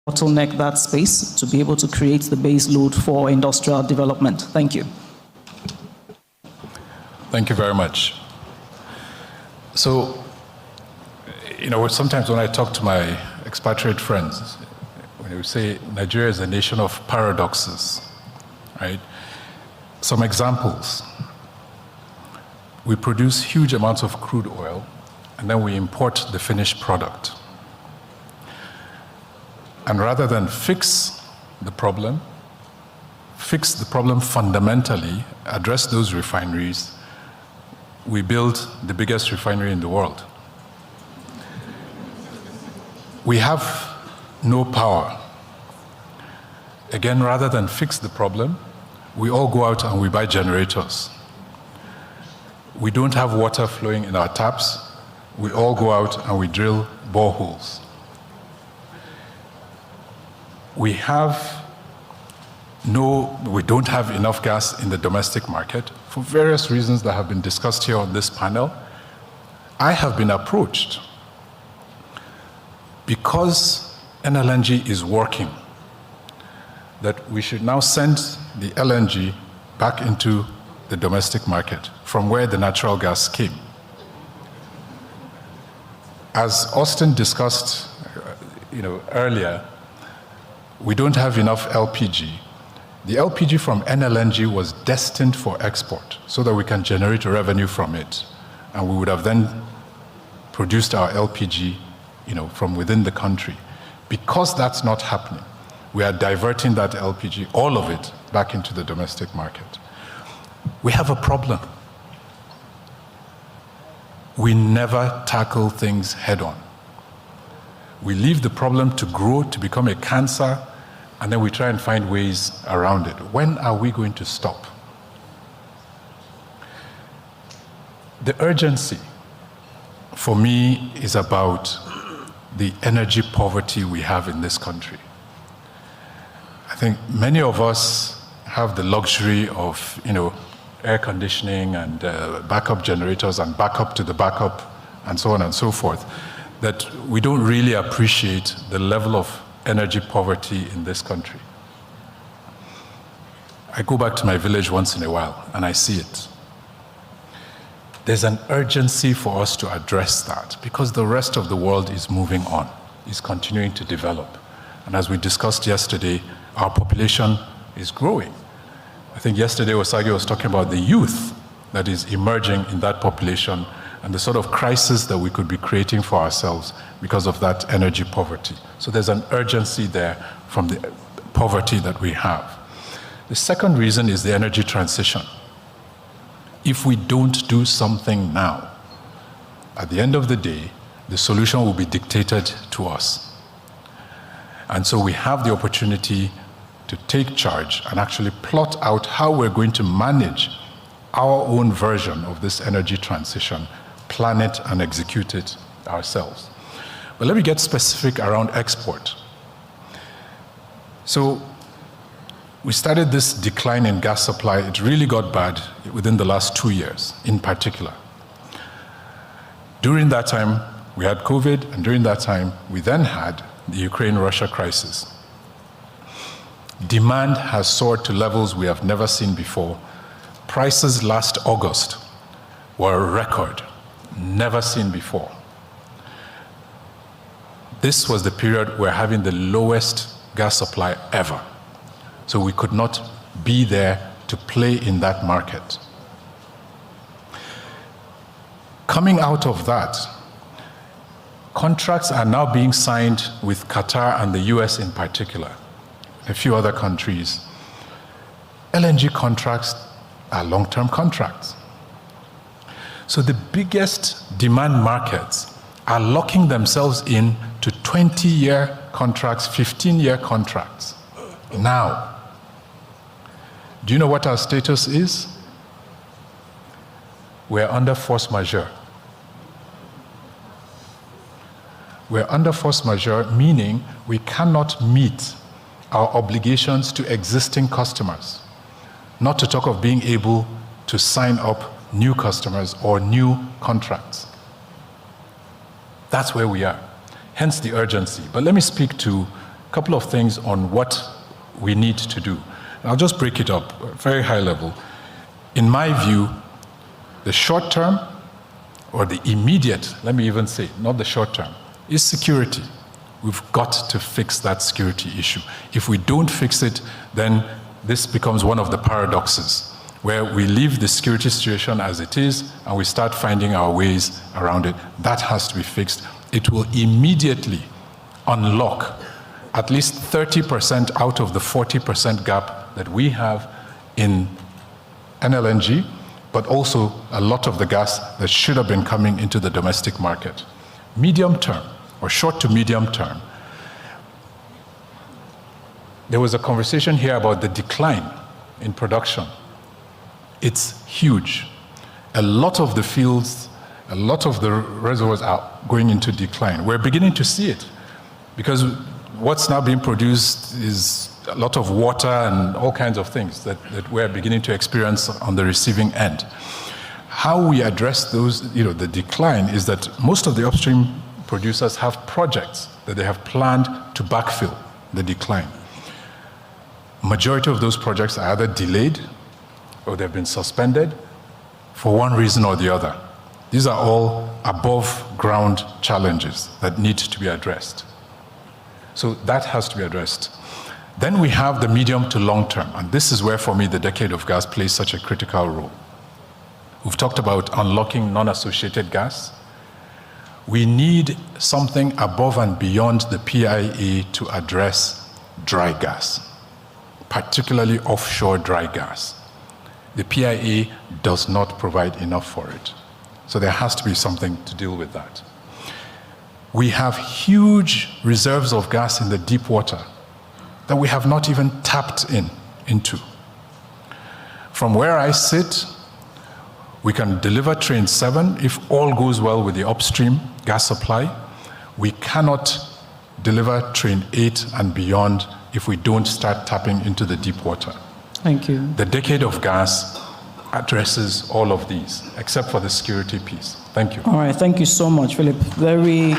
bottleneck that space to be able to create the base load for industrial development? Thank you. Thank you very much. So, sometimes when I talk to my expatriate friends, when they say Nigeria is a nation of paradoxes, right? Some examples. We produce huge amounts of crude oil, and then we import the finished product. And rather than fix the problem fundamentally, address those refineries, we build the biggest refinery in the world. We have no power. Again, rather than fix the problem, we all go out and we buy generators. We don't have water flowing in our taps. We all go out and we drill boreholes. We don't have enough gas in the domestic market for various reasons that have been discussed here on this panel. I have been approached because Nlng is working, that we should now send the LNG back into the domestic market from where the natural gas came. As Austin discussed earlier, we don't have enough LPG. The LPG from Nlng was destined for export so that we can generate revenue from it. And we would have then produced our LPG from within the country. Because that's not happening, we are diverting that LPG, all of it, back into the domestic market. We have a problem. We never tackle things head on. We leave the problem to grow, to become a cancer, and then we try and find ways around it. When are we going to stop? The urgency, for me, is about the energy poverty we have in this country. I think many of us have the luxury of, air conditioning and backup generators and backup to the backup and so on and so forth, that we don't really appreciate the level of energy poverty in this country. I go back to my village once in a while and I see it. There's an urgency for us to address that because the rest of the world is moving on, is continuing to develop. And as we discussed yesterday, our population is growing. I think yesterday Osage was talking about the youth that is emerging in that population and the sort of crisis that we could be creating for ourselves because of that energy poverty. So there's an urgency there from the poverty that we have. The second reason is the energy transition. If we don't do something now, at the end of the day, the solution will be dictated to us. And so we have the opportunity to take charge and actually plot out how we're going to manage our own version of this energy transition, plan it and execute it ourselves. But let me get specific around export. So we started this decline in gas supply. It really got bad within the last 2 years in particular. During that time, we had COVID, and during that time, we then had the Ukraine-Russia crisis. Demand has soared to levels we have never seen before. Prices last August were a record, never seen before. This was the period we're having the lowest gas supply ever. So we could not be there to play in that market. Coming out of that, contracts are now being signed with Qatar and the US in particular, a few other countries. LNG contracts are long-term contracts. So the biggest demand markets are locking themselves in to 20-year contracts, 15-year contracts. Now, do you know what our status is? We're under force majeure. We're under force majeure, meaning we cannot meet our obligations to existing customers, not to talk of being able to sign up new customers or new contracts. That's where we are, hence the urgency. But let me speak to couple of things on what we need to do. I'll just break it up, very high level. In my view, the short term, or the immediate, let me even say, not the short term, is security. We've got to fix that security issue. If we don't fix it, then this becomes one of the paradoxes, where we leave the security situation as it is and we start finding our ways around it. That has to be fixed. It will immediately unlock at least 30% out of the 40% gap that we have in Nlng, but also a lot of the gas that should have been coming into the domestic market. Medium term, or short to medium term, there was a conversation here about the decline in production. It's huge. A lot of the fields, a lot of the reservoirs are going into decline. We're beginning to see it because what's now being produced is a lot of water and all kinds of things that we're beginning to experience on the receiving end. How we address those, the decline is that most of the upstream producers have projects that they have planned to backfill the decline. Majority of those projects are either delayed or they've been suspended for one reason or the other. These are all above ground challenges that need to be addressed. So that has to be addressed. Then we have the medium to long term, and this is where, for me, the decade of gas plays such a critical role. We've talked about unlocking non-associated gas. We need something above and beyond the PIA to address dry gas, particularly offshore dry gas. The PIA does not provide enough for it. So there has to be something to deal with that. We have huge reserves of gas in the deep water that we have not even tapped into. From where I sit, we can deliver Train 7 if all goes well with the upstream gas supply. We cannot deliver Train 8 and beyond if we don't start tapping into the deep water. Thank you. The decade of gas addresses all of these, except for the security piece. Thank you. All right, thank you so much, Philip. Very